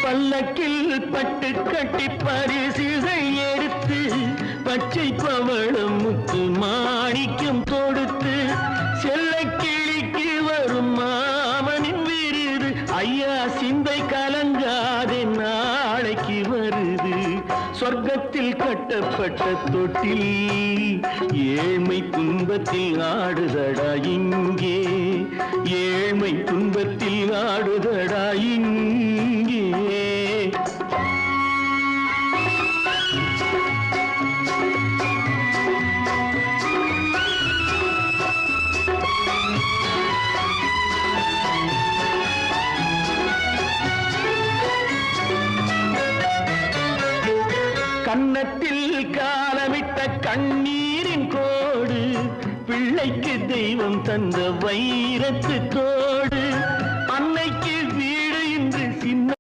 பல்லக்கில் பட்டு கட்டி பரிசுகள் எடுத்து பச்சை பவளம் முத்து மாணிக்கம் தொடுத்து செல்ல கிளிக்கு வரும் மாமனின் விருது ஐயா சிந்தை கலங்காதே நாளைக்கு வருது சொர்க்கத்தில் கட்டப்பட்ட தொட்டில் ஏழ்மை துன்பத்தில் ஆடுதடா இங்கே ஏழ்மை துன்பத்தில் ஆடுதடா இங்கே கன்னத்தில் காலமிட்ட கண்ணீரின் கோடு பிள்ளைக்கு தெய்வம் தந்த வைரத்து தோடு